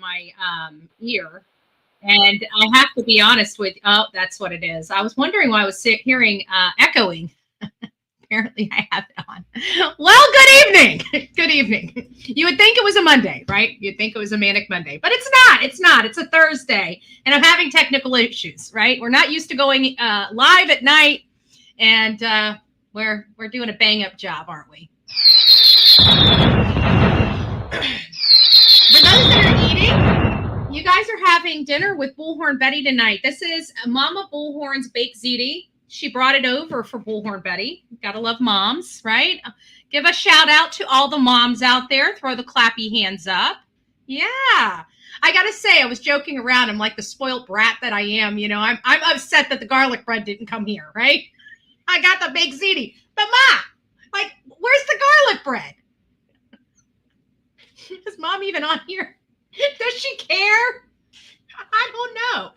my ear. And I have to be honest with, oh, that's what it is. I was wondering why I was hearing echoing. Apparently I have it on. Well, good evening. Good evening. You would think it was a Monday, right? You'd think it was a manic Monday, but it's not. It's not. It's a Thursday, and I'm having technical issues, right? We're not used to going live at night, and we're doing a bang-up job, aren't we? For those that are eating, you guys are having dinner with Bullhorn Betty tonight. This is Mama Bullhorn's baked ziti. She brought it over for Bullhorn Betty. Gotta love moms, right? Give a shout out to all the moms out there. Throw the clappy hands up. Yeah. I gotta say, I was joking around. I'm like the spoiled brat that I am. You know, I'm upset that the garlic bread didn't come here, right? I got the baked ziti. But Ma, like, where's the garlic bread? Is Mom even on here? Does she care? I don't know.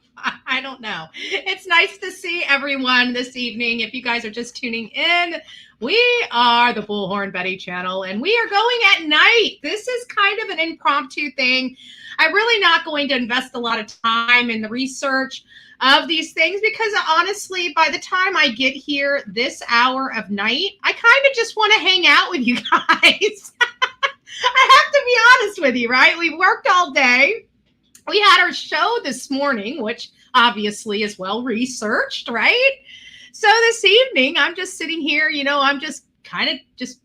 I don't know. It's nice to see everyone this evening. If you guys are just tuning in, we are the Bullhorn Betty channel, and we are going at night. This is kind of an impromptu thing. I'm really not going to invest a lot of time in the research of these things because honestly, by the time I get here this hour of night, I kind of just want to hang out with you guys. I have to be honest with you, right? We worked all day. We had our show this morning, which obviously is well researched, right? So this evening, I'm just sitting here, you know, I'm just kind of just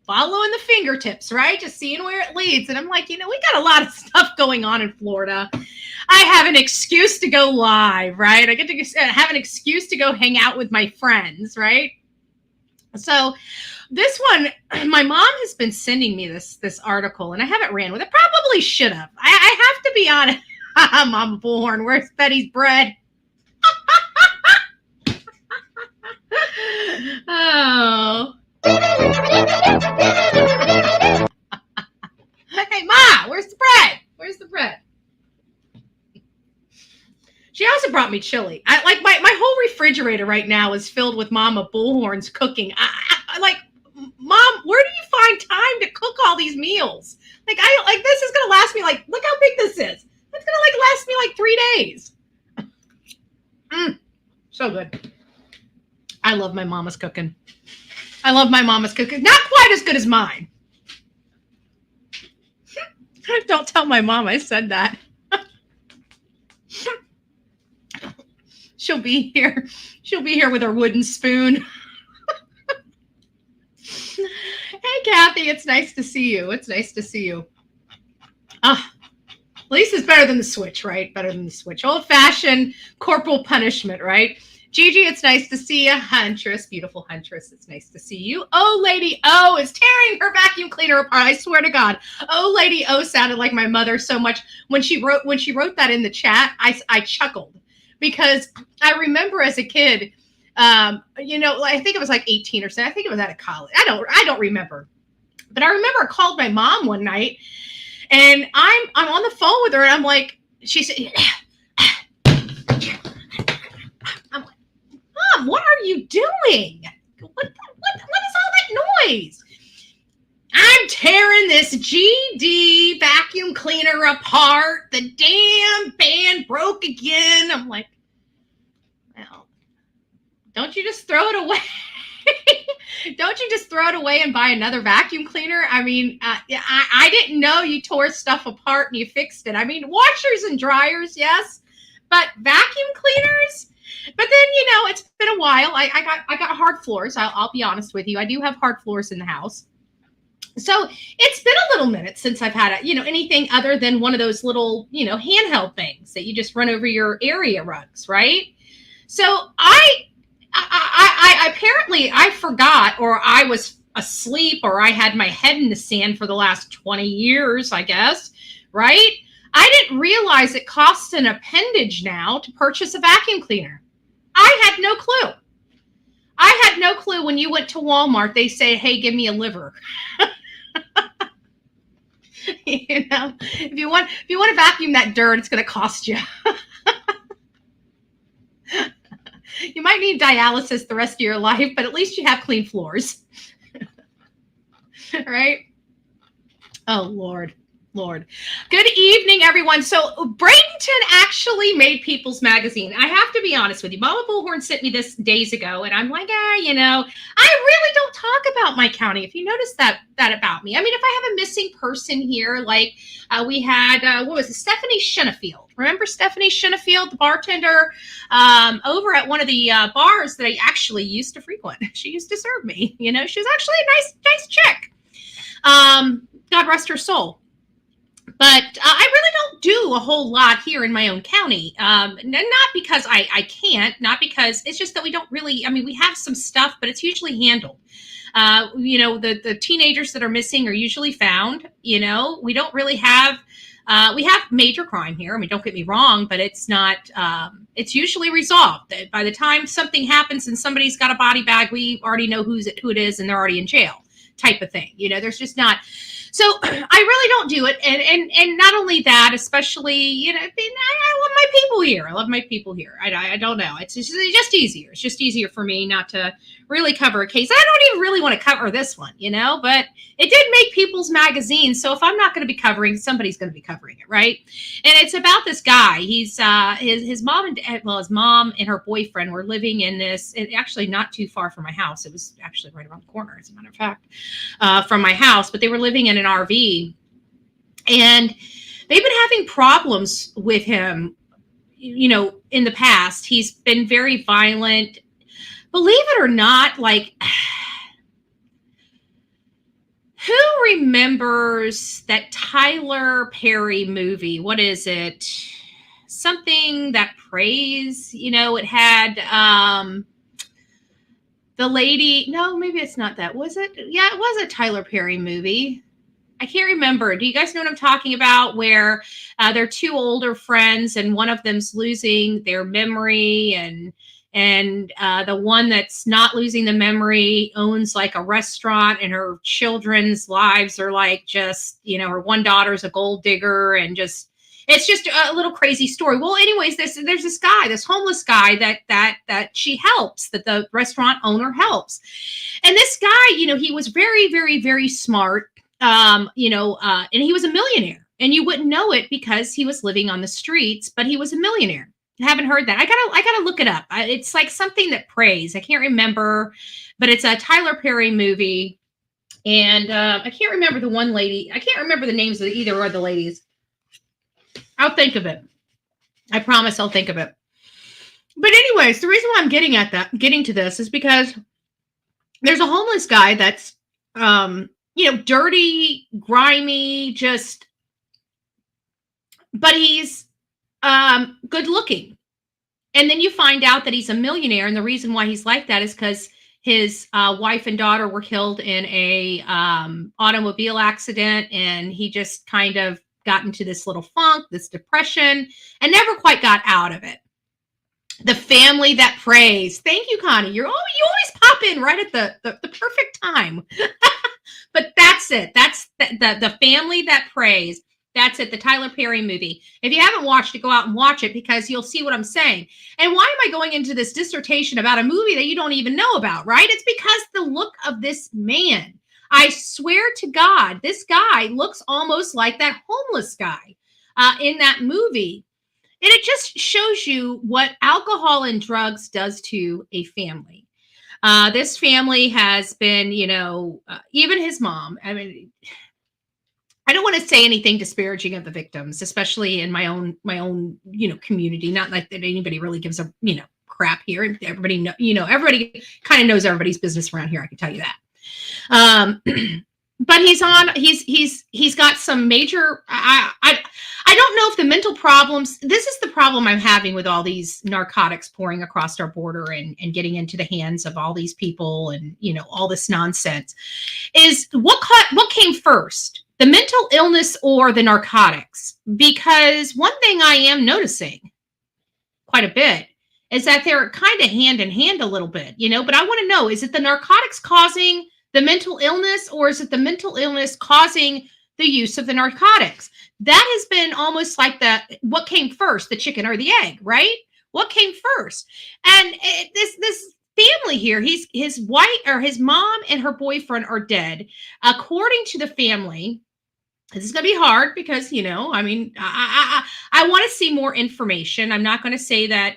following the fingertips, right? Just seeing where it leads. And I'm like, you know, we got a lot of stuff going on in Florida. I have an excuse to go live, right? I get to have an excuse to go hang out with my friends, right? So this one, my mom has been sending me this article, and I haven't ran with it. Probably should have. I have to be honest. Mama Bullhorn, where's Betty's bread? Oh. Hey, Ma, where's the bread? Where's the bread? She also brought me chili. I like my whole refrigerator right now is filled with Mama Bullhorn's cooking. I like, Mom, where do you find time to cook all these meals? Like, this is gonna last me like, look how big this is. It's gonna like last me like 3 days. So good. I love my mama's cooking. I love my mama's cooking. Not quite as good as mine. Don't tell my mom I said that. She'll be here. She'll be here with her wooden spoon. Hey, Kathy, it's nice to see you. It's nice to see you. At least it's better than the switch, right? Better than the switch. Old-fashioned corporal punishment, right? Gigi, it's nice to see you. Huntress, beautiful Huntress, it's nice to see you. Oh, Lady O is tearing her vacuum cleaner apart. I swear to God. Oh, Lady O sounded like my mother so much. When she wrote that in the chat, I chuckled because I remember as a kid, you know, I think it was like 18 or so. I think it was out of college. I don't remember. But I remember I called my mom one night, and I'm on the phone with her, and I'm like, she said, I'm like, Mom, what are you doing? What is all that noise? I'm tearing this GD vacuum cleaner apart. The damn band broke again. I'm like, well, don't you just throw it away? Don't you just throw it away and buy another vacuum cleaner? I mean, I didn't know you tore stuff apart and you fixed it. I mean, washers and dryers, yes, but vacuum cleaners? But then, you know, it's been a while. I got hard floors. I'll be honest with you. I do have hard floors in the house. So it's been a little minute since I've had anything other than one of those little, handheld things that you just run over your area rugs, right? So I apparently I forgot, or I was asleep, or I had my head in the sand for the last 20 years, I guess, right? I didn't realize it costs an appendage now to purchase a vacuum cleaner. I had no clue. I had no clue when you went to Walmart, they say, hey, give me a liver. If you want to vacuum that dirt, it's going to cost you. You might need dialysis the rest of your life, but at least you have clean floors. Right? Oh, Lord. Lord. Good evening, everyone. So Bradenton actually made People's Magazine. I have to be honest with you. Mama Bullhorn sent me this days ago, and I'm like, I really don't talk about my county. If you notice that about me. I mean, if I have a missing person here, like we had, what was it, Stephanie Shinnefield. Remember Stephanie Shinnefield, the bartender over at one of the bars that I actually used to frequent. She used to serve me. She was actually a nice chick. God rest her soul. But I really don't do a whole lot here in my own county. Not because I can't, not because it's just that we don't really, we have some stuff, but it's usually handled. The teenagers that are missing are usually found. We don't really have, we have major crime here. Don't get me wrong, but it's not, it's usually resolved. By the time something happens and somebody's got a body bag, we already know who it is and they're already in jail type of thing. There's just not. So I really don't do it. And not only that, especially, I love my people here. I love my people here. I don't know. It's just easier. It's just easier for me not to really cover a case. I don't even really want to cover this one, but it did make People's Magazine. So if I'm not going to be covering, somebody's going to be covering it, right? And it's about this guy. He's his mom his mom and her boyfriend were living in this, actually not too far from my house. It was actually right around the corner, as a matter of fact, from my house. But they were living in an RV, and they've been having problems with him, in the past. He's been very violent. Believe it or not, like, who remembers that Tyler Perry movie? What is it? Something that prays, it had the lady. No, maybe it's not that. Was it? Yeah, it was a Tyler Perry movie. I can't remember. Do you guys know what I'm talking about? Where they're two older friends and one of them's losing their memory, and the one that's not losing the memory owns like a restaurant, and her children's lives are like just, her one daughter's a gold digger, and it's just a little crazy story. Well, anyways, there's this guy, this homeless guy that she helps, that the restaurant owner helps. And this guy, he was very, very, very smart. And he was a millionaire, and you wouldn't know it because he was living on the streets, but he was a millionaire. I haven't heard that. I gotta look it up. It's like something that prays. I can't remember, but it's a Tyler Perry movie. And I can't remember the one lady. I can't remember the names of either of the ladies. I'll think of it. I promise I'll think of it. But anyways, the reason why I'm getting to this is because there's a homeless guy that's, dirty, grimy, but he's good looking. And then you find out that he's a millionaire. And the reason why he's like that is because his wife and daughter were killed in a automobile accident. And he just kind of got into this little funk, this depression, and never quite got out of it. The family that prays. Thank you, Connie. You always pop in right at the perfect time. But that's it. That's the family that prays. That's it. The Tyler Perry movie. If you haven't watched it, go out and watch it, because you'll see what I'm saying. And why am I going into this dissertation about a movie that you don't even know about, right? It's because the look of this man. I swear to God, this guy looks almost like that homeless guy in that movie. And it just shows you what alcohol and drugs does to a family. This family has been, even his mom. I mean, I don't want to say anything disparaging of the victims, especially in my own, community. Not like that anybody really gives a, crap here. Everybody everybody kind of knows everybody's business around here. I can tell you that. But he's got some major, I don't know if the mental problems, this is the problem I'm having with all these narcotics pouring across our border and getting into the hands of all these people and, all this nonsense, is what came first, the mental illness or the narcotics? Because one thing I am noticing quite a bit is that they're kind of hand in hand a little bit, but I want to know, is it the narcotics causing the mental illness, or is it the mental illness causing the use of the narcotics? That has been almost like what came first, the chicken or the egg, right? What came first? And this family here, his wife or his mom and her boyfriend are dead. According to the family, This is going to be hard because, I mean, I want to see more information. I'm not going to say that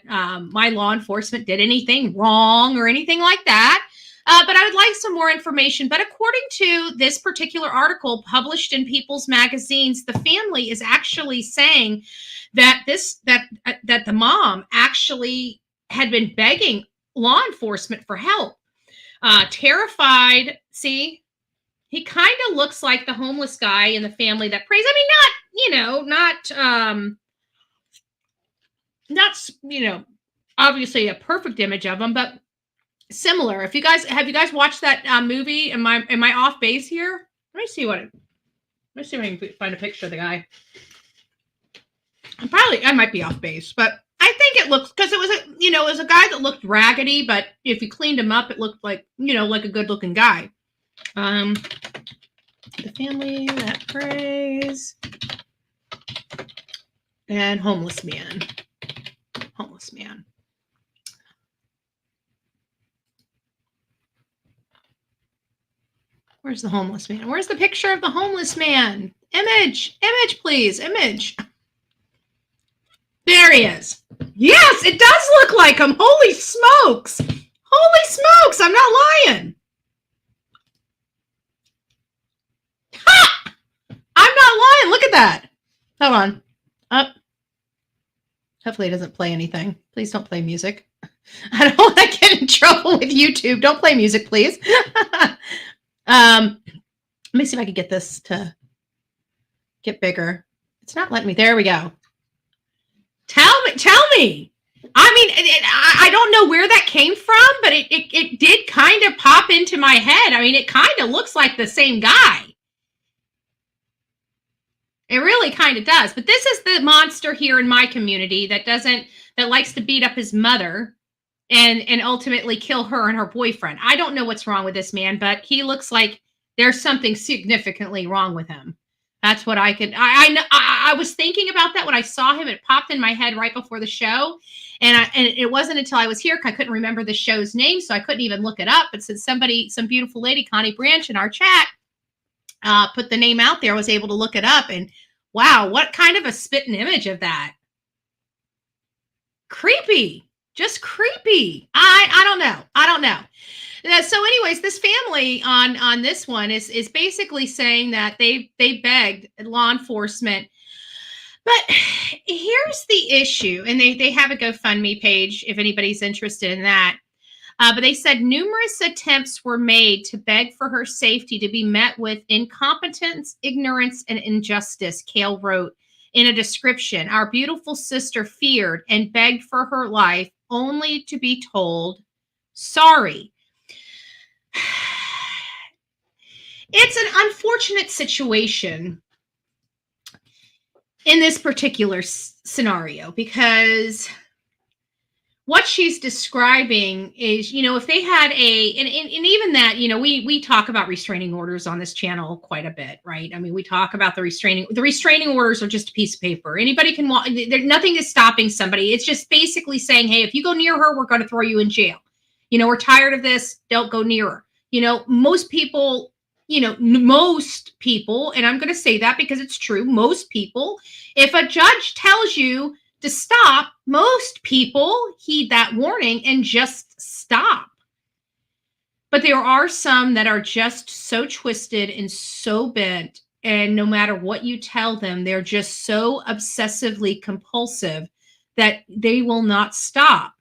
my law enforcement did anything wrong or anything like that. But I would like some more information. But according to this particular article published in People's Magazines, the family is actually saying that that the mom actually had been begging law enforcement for help. Terrified. See, he kind of looks like the homeless guy in the family that prays. I mean, not obviously a perfect image of him, but similar. Have you guys watched that movie? Am I off base here? Let me see if I can find a picture of the guy. I might be off base, but I think it looks, because it was a guy that looked raggedy, but if you cleaned him up, it looked like like a good looking guy. The family that prays and homeless man. Where's the homeless man? Where's the picture of the homeless man? Image, please, image. There he is. Yes, it does look like him. Holy smokes. I'm not lying. Ha! I'm not lying. Look at that. Hold on. Up. Hopefully it doesn't play anything. Please don't play music. I don't want to get in trouble with YouTube. Don't play music, please. Let me see if I can get this to get bigger. It's not letting me. There we go. Tell me. I mean, I don't know where that came from, but it did kind of pop into my head. I mean, it kind of looks like the same guy. It really kind of does. But this is the monster here in my community that likes to beat up his mother and ultimately kill her and her boyfriend. I don't know what's wrong with this man, but he looks like there's something significantly wrong with him. That's what I was thinking about that when I saw him. It popped in my head right before the show. And it wasn't until I was here, I couldn't remember the show's name, so I couldn't even look it up. But since some beautiful lady, Connie Branch, in our chat, put the name out there, I was able to look it up. And wow, what kind of a spitting image of that? Creepy. Just creepy. I don't know. So anyways, this family on this one is basically saying that they begged law enforcement. But here's the issue, and they have a GoFundMe page if anybody's interested in that. But they said numerous attempts were made to beg for her safety to be met with incompetence, ignorance, and injustice, Kale wrote in a description. Our beautiful sister feared and begged for her life only to be told sorry. It's an unfortunate situation in this particular scenario, because what she's describing is, if they had and even that, we talk about restraining orders on this channel quite a bit, right? I mean, we talk about the restraining orders are just a piece of paper. Anybody can walk. Nothing is stopping somebody. It's just basically saying, hey, if you go near her, we're going to throw you in jail. We're tired of this. Don't go near her. Most people, and I'm going to say that because it's true. Most people, if a judge tells you to stop, most people heed that warning and just stop. But there are some that are just so twisted and so bent, and no matter what you tell them, they're just so obsessively compulsive that they will not stop.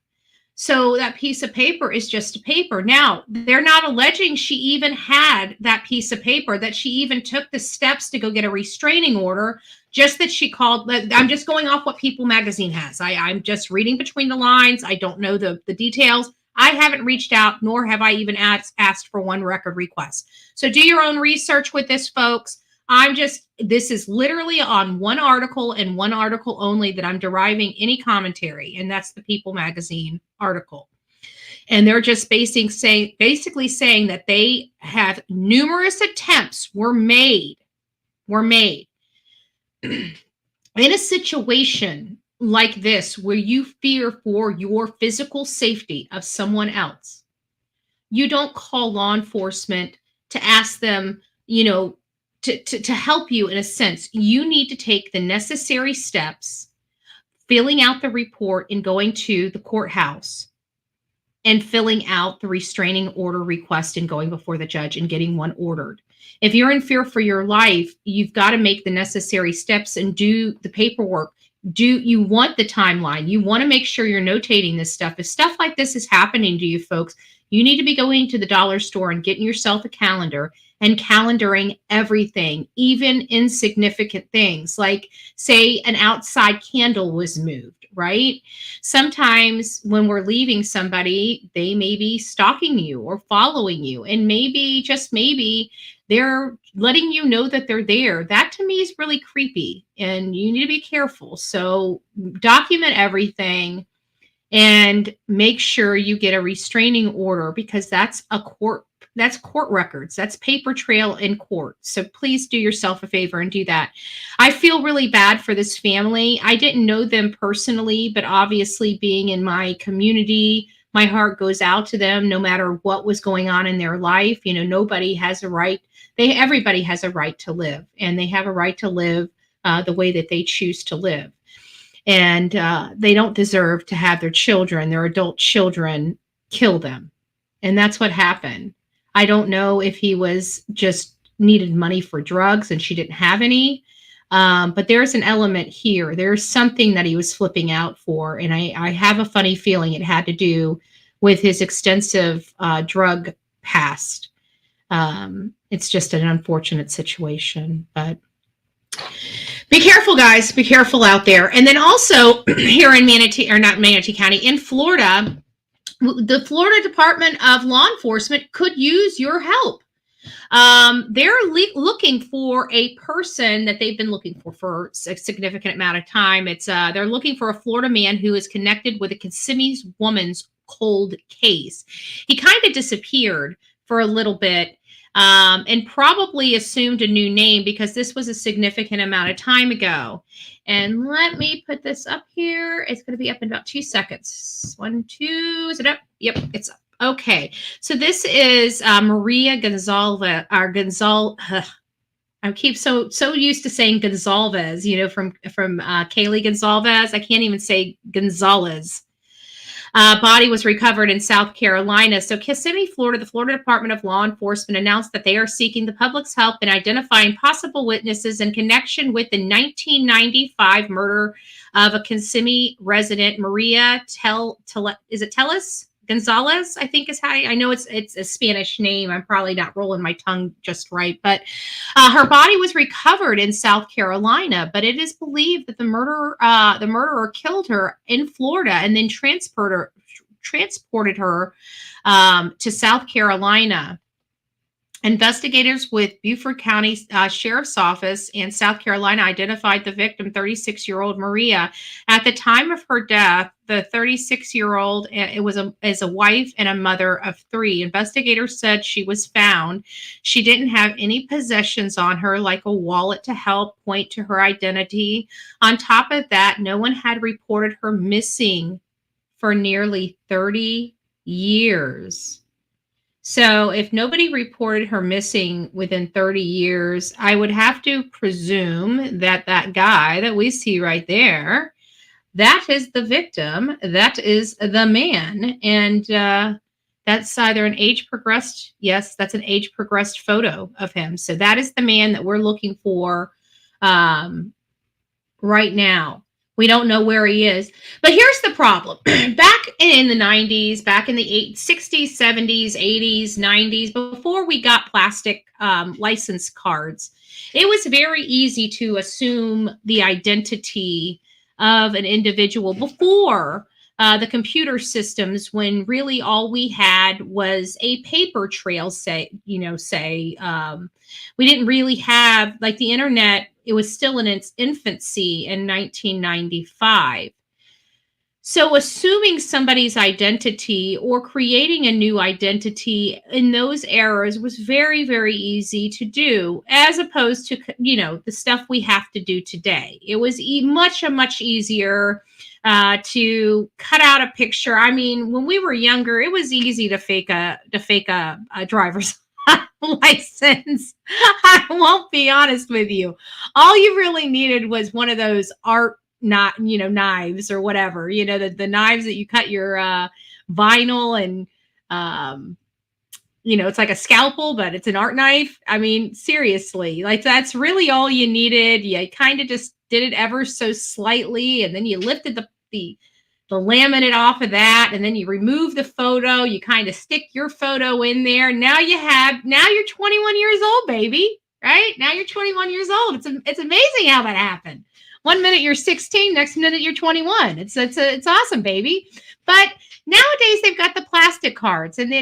So that piece of paper is just a paper. Now, they're not alleging she even had that piece of paper, that she even took the steps to go get a restraining order, just that she called. I'm just going off what People Magazine has. I'm just reading between the lines. I don't know the details. I haven't reached out, nor have I even asked for one record request. So do your own research with this, folks. This is literally on one article and one article only that I'm deriving any commentary, and that's the People Magazine article. And they're just basically saying that they have numerous attempts were made in a situation like this where you fear for your physical safety of someone else. You don't call law enforcement to ask them, to help you in a sense, you need to take the necessary steps, filling out the report and going to the courthouse and filling out the restraining order request and going before the judge and getting one ordered. If you're in fear for your life, you've got to make the necessary steps and do the paperwork. You want the timeline? You want to make sure you're notating this stuff. If stuff like this is happening to you folks, you need to be going to the dollar store and getting yourself a calendar and calendaring everything, even insignificant things like, say, an outside candle was moved, right? Sometimes when we're leaving somebody, they may be stalking you or following you, and maybe, just maybe, they're letting you know that they're there. That to me is really creepy, and you need to be careful. So document everything and make sure you get a restraining order, because that's court records. That's paper trail in court. So please do yourself a favor and do that. I feel really bad for this family. I didn't know them personally, but obviously being in my community, my heart goes out to them no matter what was going on in their life. You know, nobody has a right. Everybody has a right to live, and they have a right to live the way that they choose to live. And they don't deserve to have their adult children, kill them. And that's what happened. I don't know if he was just needed money for drugs and she didn't have any. But there's an element here. There's something that he was flipping out for. And I have a funny feeling it had to do with his extensive drug past. It's just an unfortunate situation, but be careful, guys. Be careful out there. And then also here in Manatee County, in Florida, the Florida Department of Law Enforcement could use your help. They're looking for a person that they've been looking for a significant amount of time. They're looking for a Florida man who is connected with a Kissimmee woman's cold case. He kind of disappeared for a little bit. And probably assumed a new name because this was a significant amount of time ago. And let me put this up here. It's going to be up in about 2 seconds. 1, 2, is it up? Yep, it's up. Okay. So this is Maria Gonzalez, I keep so used to saying Gonzalez, you know, from Kaylee Gonzalez. I can't even say Gonzalez. Body was recovered in South Carolina. So Kissimmee, Florida, the Florida Department of Law Enforcement announced that they are seeking the public's help in identifying possible witnesses in connection with the 1995 murder of a Kissimmee resident, Maria Teles Gonzalez, I think is how I know it's a Spanish name. I'm probably not rolling my tongue just right, but her body was recovered in South Carolina. But it is believed that the murderer killed her in Florida and then transported her to South Carolina. Investigators with Beaufort County Sheriff's Office in South Carolina identified the victim, 36-year-old Maria. At the time of her death, the 36-year-old is a wife and a mother of 3. Investigators said she was found. She didn't have any possessions on her, like a wallet, to help point to her identity. On top of that, no one had reported her missing for nearly 30 years. So if nobody reported her missing within 30 years, I would have to presume that that guy that we see right there, that is the victim, that is the man. And that's either an age progressed. Yes, that's an age progressed photo of him. So that is the man that we're looking for right now. We don't know where he is. But here's the problem. Back in the 90s, back in the 60s, 70s, 80s, 90s, before we got plastic license cards, it was very easy to assume the identity of an individual before the computer systems, when really all we had was a paper trail, we didn't really have, like, the internet. It was still in its infancy in 1995. So assuming somebody's identity or creating a new identity in those eras was very, very easy to do, as opposed to, the stuff we have to do today. It was much easier to cut out a picture. I mean, when we were younger, it was easy to fake a driver's license. I won't be honest with you. All you really needed was one of those art, not, knives or whatever, the knives that you cut your vinyl and, it's like a scalpel, but it's an art knife. I mean, seriously, like that's really all you needed. You kind of just did it ever so slightly, and then you lifted the laminate off of that, and then you remove the photo. You kind of stick your photo in there. Now you're 21 years old, baby. Right? Now you're 21 years old. It's amazing how that happened. One minute you're 16, next minute you're 21. It's awesome, baby. But nowadays they've got the plastic cards, and they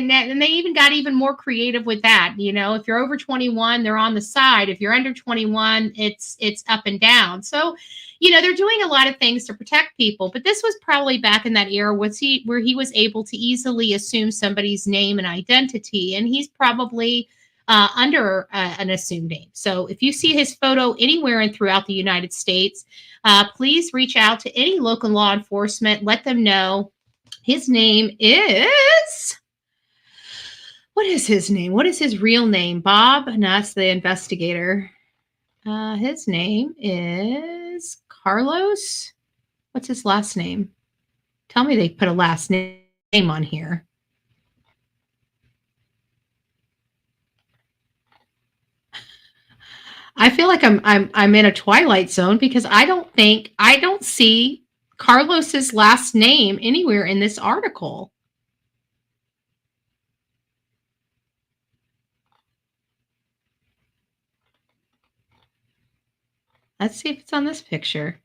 even got even more creative with that. If you're over 21, they're on the side. If you're under 21, it's up and down. So, they're doing a lot of things to protect people. But this was probably back in that era where he was able to easily assume somebody's name and identity, and he's probably under an assumed name. So if you see his photo anywhere and throughout the United States, please reach out to any local law enforcement. Let them know. His name is, what is his name? What is his real name? Bob? No, that's the investigator. His name is Carlos. What's his last name? Tell me they put a last name on here. I feel like I'm in a twilight zone because I don't see Carlos's last name anywhere in this article. Let's see if it's on this picture.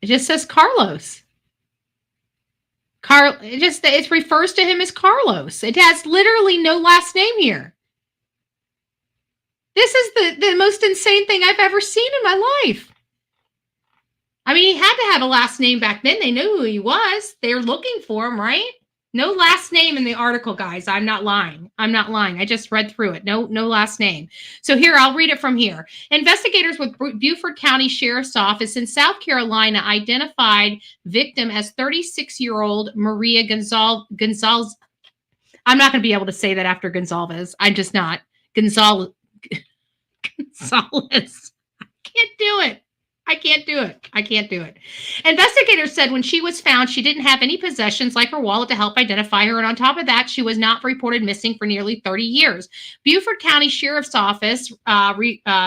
It just says Carlos. It refers to him as Carlos. It has literally no last name here. This is the most insane thing I've ever seen in my life. I mean, he had to have a last name back then. They knew who he was. They're looking for him, right? No last name in the article, guys. I'm not lying. I just read through it. No last name. So here, I'll read it from here. Investigators with Beaufort County Sheriff's Office in South Carolina identified victim as 36-year-old Maria Gonzalez. I'm not going to be able to say that after Gonzalez. I'm just not. Gonzalez. I can't do it. Investigators said when she was found, she didn't have any possessions like her wallet to help identify her. And on top of that, she was not reported missing for nearly 30 years. Beaufort County Sheriff's Office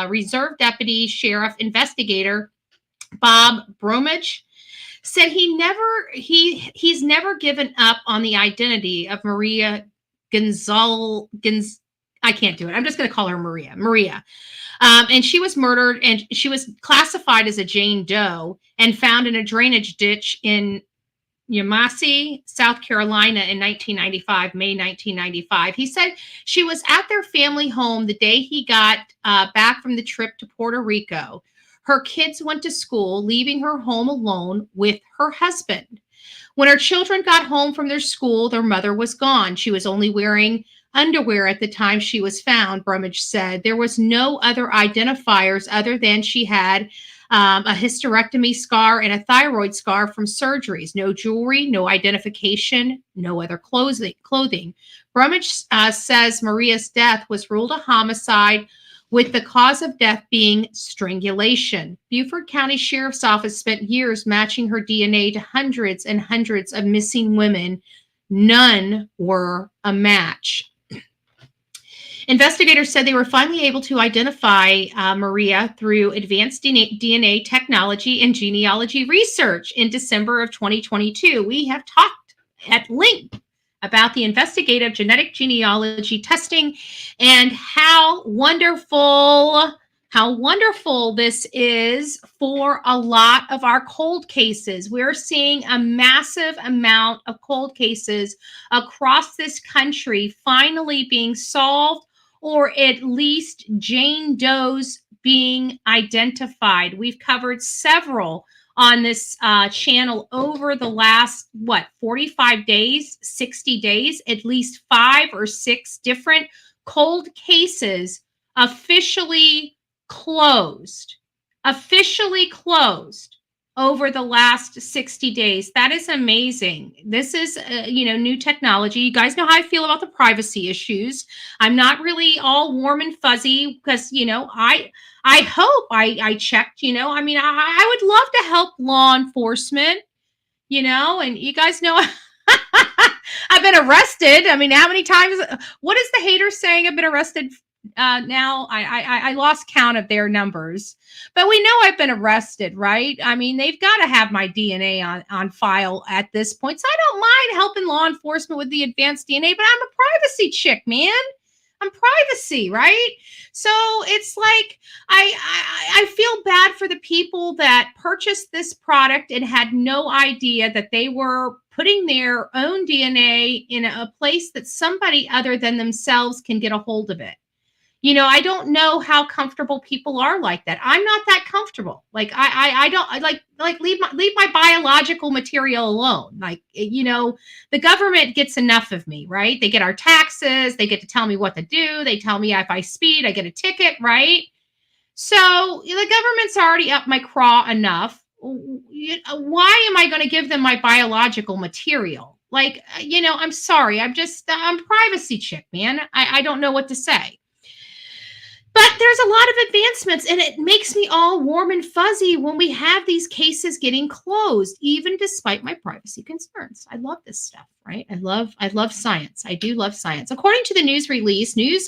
Reserve Deputy Sheriff Investigator Bob Bromwich said he's never given up on the identity of Maria I can't do it. I'm just going to call her Maria. And she was murdered, and she was classified as a Jane Doe and found in a drainage ditch in Yemassee, South Carolina in May 1995. He said she was at their family home the day he got back from the trip to Puerto Rico. Her kids went to school, leaving her home alone with her husband. When her children got home from their school, their mother was gone. She was only wearing underwear at the time she was found, Brumage said. There was no other identifiers other than she had a hysterectomy scar and a thyroid scar from surgeries. No jewelry, no identification, no other clothing. Brumage says Maria's death was ruled a homicide, with the cause of death being strangulation. Beaufort County Sheriff's Office spent years matching her DNA to hundreds and hundreds of missing women. None were a match. Investigators said they were finally able to identify Maria through advanced DNA technology and genealogy research in December of 2022. We have talked at length about the investigative genetic genealogy testing and how wonderful this is for a lot of our cold cases. We're seeing a massive amount of cold cases across this country finally being solved, or at least Jane Doe's being identified. We've covered several on this channel over the last, 45 days, 60 days, at least 5 or 6 different cold cases officially closed. over the last 60 days. That is amazing. This is, new technology. You guys know how I feel about the privacy issues. I'm not really all warm and fuzzy because, I hope I checked, I would love to help law enforcement, and you guys know I've been arrested. I mean, how many times? What is the hater saying? I've been arrested now. I lost count of their numbers, but we know I've been arrested, right? I mean, they've got to have my DNA on file at this point. So I don't mind helping law enforcement with the advanced DNA, but I'm a privacy chick, man. I'm privacy, right? So it's like I feel bad for the people that purchased this product and had no idea that they were putting their own DNA in a place that somebody other than themselves can get a hold of it. I don't know how comfortable people are like that. I'm not that comfortable. Like I don't I like leave my biological material alone. Like the government gets enough of me, right? They get our taxes, they get to tell me what to do, they tell me if I speed, I get a ticket, right? So the government's already up my craw enough. Why am I going to give them my biological material? Like, I'm sorry. I'm privacy chick, man. I don't know what to say. But there's a lot of advancements, and it makes me all warm and fuzzy when we have these cases getting closed, even despite my privacy concerns. I love this stuff, right? I love science. I do love science. According to the news release, new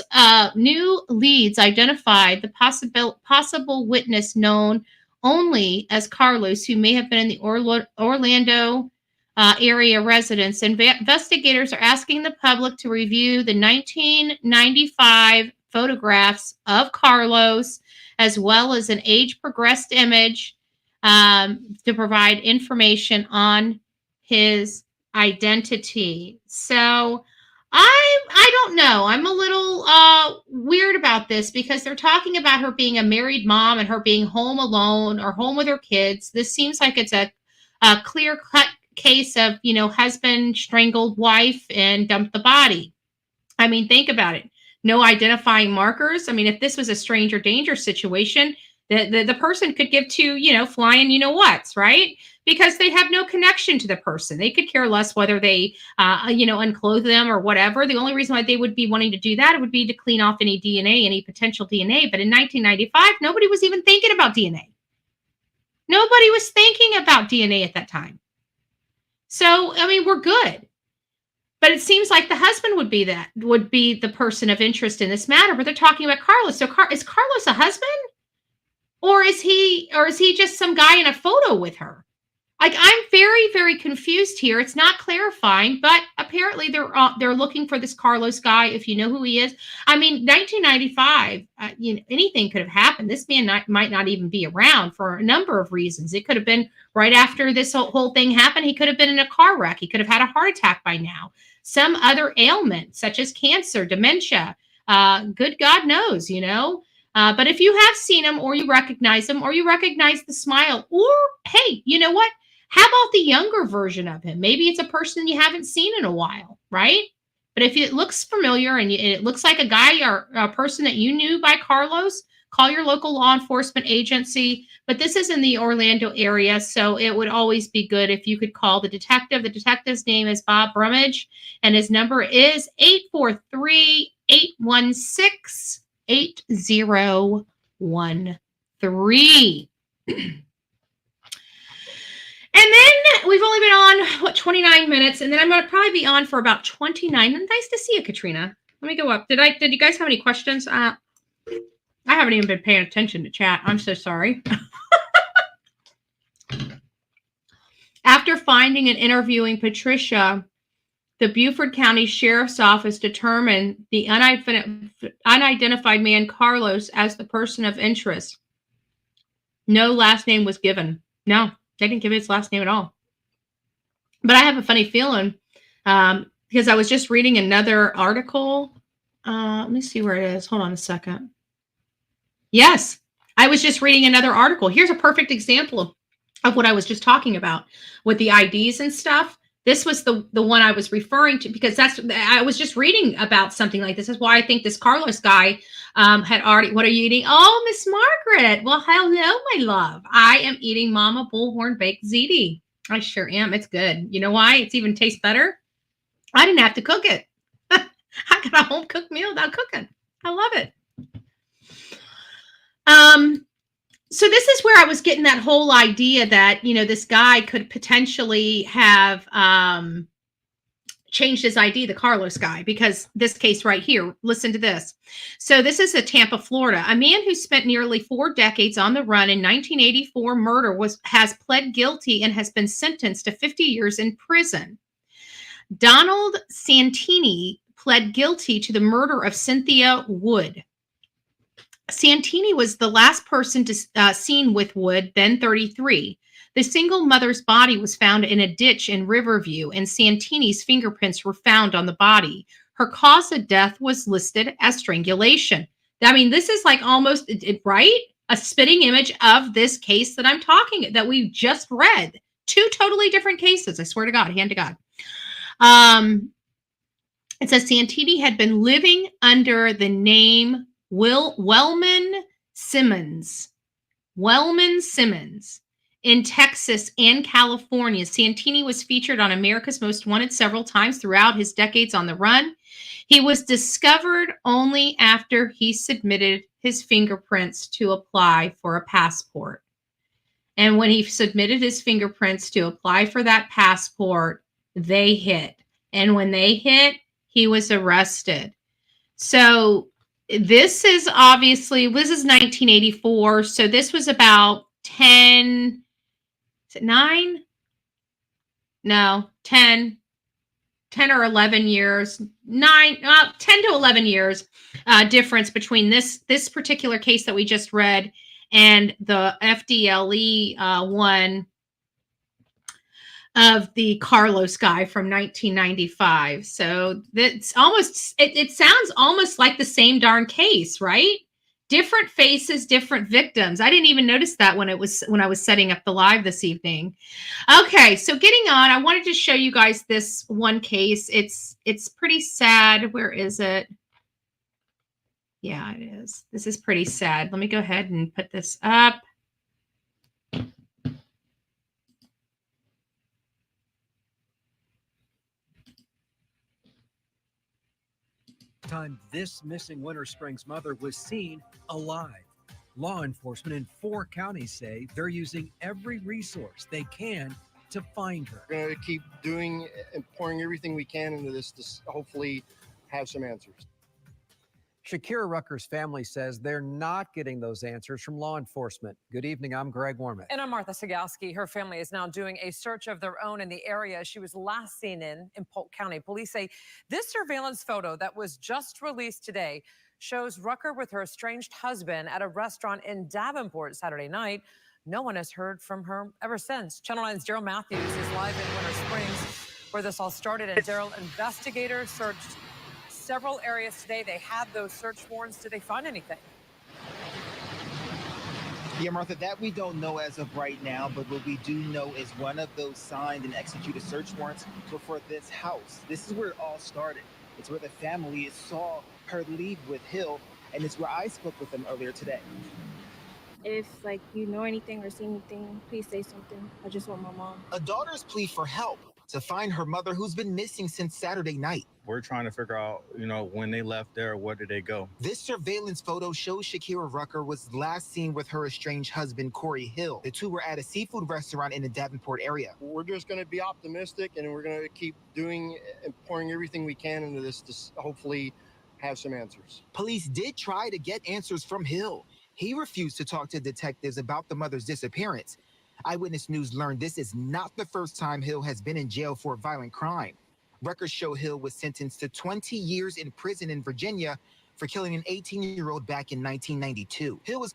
leads identified the possible witness known only as Carlos, who may have been in the Orlando area residence. Investigators are asking the public to review the 1995 photographs of Carlos, as well as an age-progressed image to provide information on his identity. So I don't know. I'm a little weird about this because they're talking about her being a married mom and her being home alone or home with her kids. This seems like it's a clear-cut case of, husband strangled wife and dumped the body. I mean, think about it. No identifying markers. I mean, if this was a stranger danger situation, the person could give two, flying, whats, right? Because they have no connection to the person. They could care less whether they, unclothe them or whatever. The only reason why they would be wanting to do that would be to clean off any DNA, any potential DNA. But in 1995, nobody was even thinking about DNA. Nobody was thinking about DNA at that time. So, I mean, we're good. But it seems like the husband would be the person of interest in this matter. But they're talking about Carlos. So is Carlos a husband? Or is he just some guy in a photo with her? Like, I'm very, very confused here. It's not clarifying, but apparently they're looking for this Carlos guy, if you know who he is. I mean, 1995, anything could have happened. This man might not even be around for a number of reasons. It could have been right after this whole thing happened. He could have been in a car wreck. He could have had a heart attack by now. Some other ailment, such as cancer, dementia. Good God knows, But if you have seen him or you recognize him or you recognize the smile, or, hey, you know what? How about the younger version of him? Maybe it's a person you haven't seen in a while, right? But if it looks familiar and it looks like a guy or a person that you knew by Carlos, call your local law enforcement agency. But this is in the Orlando area, so it would always be good if you could call the detective. The detective's name is Bob Brummage, and his number is 843-816-8013. And then we've only been on, 29 minutes, and then I'm going to probably be on for about 29. Nice to see you, Katrina. Let me go up. Did you guys have any questions? I haven't even been paying attention to chat. I'm so sorry. After finding and interviewing Patricia, the Beaufort County Sheriff's Office determined the unidentified man Carlos as the person of interest. No last name was given. No. They didn't give his last name at all. But I have a funny feeling because I was just reading another article. Let me see where it is. Hold on a second. Yes, I was just reading another article. Here's a perfect example of what I was just talking about with the IDs and stuff. This was the one I was referring to, because I was just reading about something like this. Is why I think this Carlos guy had already. What are you eating? Oh, Miss Margaret. Well, hello, my love. I am eating Mama Bullhorn baked ziti. I sure am. It's good. You know why? It's even tastes better. I didn't have to cook it. I got a home cooked meal without cooking. I love it. So this is where I was getting that whole idea that, this guy could potentially have changed his ID, the Carlos guy, because this case right here, listen to this. So this is Tampa, Florida. A man who spent nearly 4 decades on the run in 1984 murder has pled guilty and has been sentenced to 50 years in prison. Donald Santini pled guilty to the murder of Cynthia Wood. Santini was the last person seen with Wood, then 33. The single mother's body was found in a ditch in Riverview, and Santini's fingerprints were found on the body. Her cause of death was listed as strangulation. I mean, this is like almost, right? A spitting image of this case that we just read. 2 totally different cases. I swear to God, hand to God. It says Santini had been living under the name Wellman Simmons in Texas and California. Santini was featured on America's Most Wanted several times throughout his decades on the run. He was discovered only after he submitted his fingerprints to apply for a passport. And when he submitted his fingerprints to apply for that passport, they hit. And when they hit, he was arrested. So this is 1984. So this was about 10, is it 9? No, 10 or 11 years, 10 to 11 years difference between this particular case that we just read and the FDLE one of the Carlos guy from 1995. So that's almost, it sounds almost like the same darn case, right? Different faces, different victims. I didn't even notice that when I was setting up the live this evening. Okay, so getting on, I wanted to show you guys this one case. It's pretty sad. Where is it? Yeah, it is. This is pretty sad. Let me go ahead and put this up. Time this missing Winter Springs mother was seen alive. Law enforcement in 4 counties say they're using every resource they can to find her. We're going to keep doing and pouring everything we can into this to hopefully have some answers. Shakira Rucker's family says they're not getting those answers from law enforcement. Good evening, I'm Greg Wormuth. And I'm Martha Sigalski. Her family is now doing a search of their own in the area she was last seen in Polk County. Police say this surveillance photo that was just released today shows Rucker with her estranged husband at a restaurant in Davenport Saturday night. No one has heard from her ever since. Channel 9's Daryl Matthews is live in Winter Springs, where this all started. And Daryl, investigators searched several areas today. They had those search warrants. Did they find anything? Yeah, Martha, that we don't know as of right now, but what we do know is one of those signed and executed search warrants were for this house. This is where it all started. It's where the family saw her leave with Hill, and it's where I spoke with them earlier today. If you know anything or see anything, please say something. I just want my mom. A daughter's plea for help to find her mother, who's been missing since Saturday night. We're trying to figure out, when they left there, where did they go? This surveillance photo shows Shakira Rucker was last seen with her estranged husband, Corey Hill. The two were at a seafood restaurant in the Davenport area. We're just going to be optimistic, and we're going to keep doing and pouring everything we can into this to hopefully have some answers. Police did try to get answers from Hill. He refused to talk to detectives about the mother's disappearance. Eyewitness News learned this is not the first time Hill has been in jail for a violent crime. Records show Hill was sentenced to 20 years in prison in Virginia for killing an 18-year-old back in 1992. Hill was...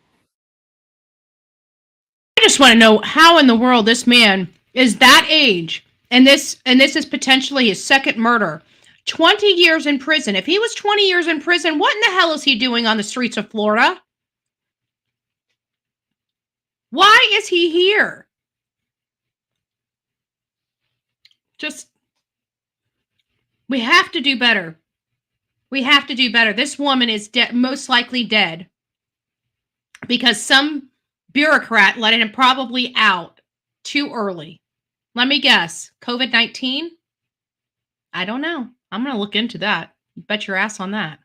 I just want to know how in the world this man is that age, and this is potentially his second murder. 20 years in prison. If he was 20 years in prison, what in the hell is he doing on the streets of Florida? Why is he here? Just We have to do better. We have to do better. This woman is most likely dead because some bureaucrat let him probably out too early. Let me guess. COVID-19? I don't know. I'm going to look into that. Bet your ass on that.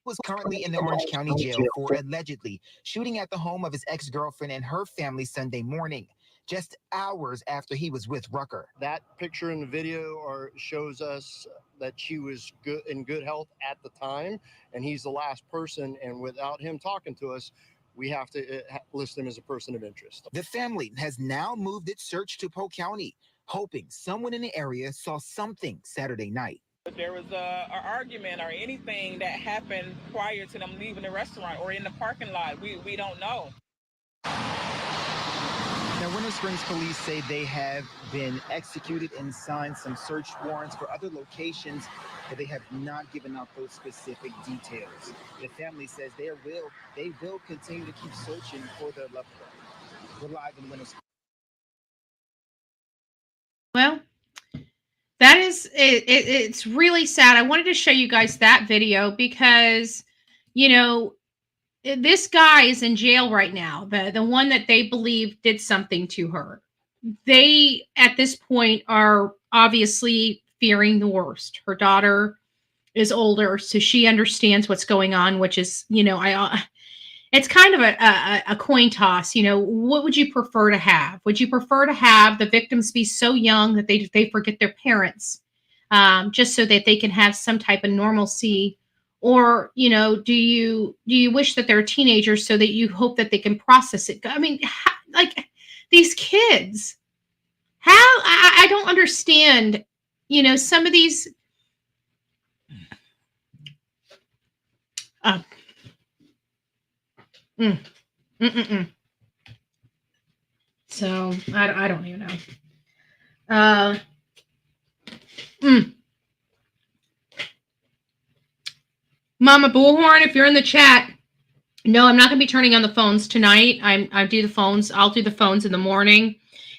Was currently in the Orange County jail for allegedly shooting at the home of his ex-girlfriend and her family Sunday morning, just hours after he was with Rucker. That picture in the video shows us that she was in good health at the time, and he's the last person, and without him talking to us, we have to list him as a person of interest. The family has now moved its search to Polk County, hoping someone in the area saw something Saturday night. If there was an argument or anything that happened prior to them leaving the restaurant or in the parking lot, we don't know. Now, Winter Springs police say they have been executed and signed some search warrants for other locations, but they have not given out those specific details. The family says they will continue to keep searching for their loved one. We're live in Winter Springs. Well, that is it's really sad. I wanted to show you guys that video because, you know, this guy is in jail right now. The one that they believe did something to her. They, at this point, are obviously fearing the worst. Her daughter is older, so she understands what's going on, which is, you know, it's kind of a coin toss. You know, what would you prefer to have? Would you prefer to have the victims be so young that they forget their parents, just so that they can have some type of normalcy? Or, you know, do you wish that they're teenagers so that you hope that they can process it? I mean, like these kids, how I don't understand, you know, some of these. So I don't even know. Mama Bullhorn, if you're in the chat, no, I'm not going to be turning on the phones tonight. I'll do the phones in the morning.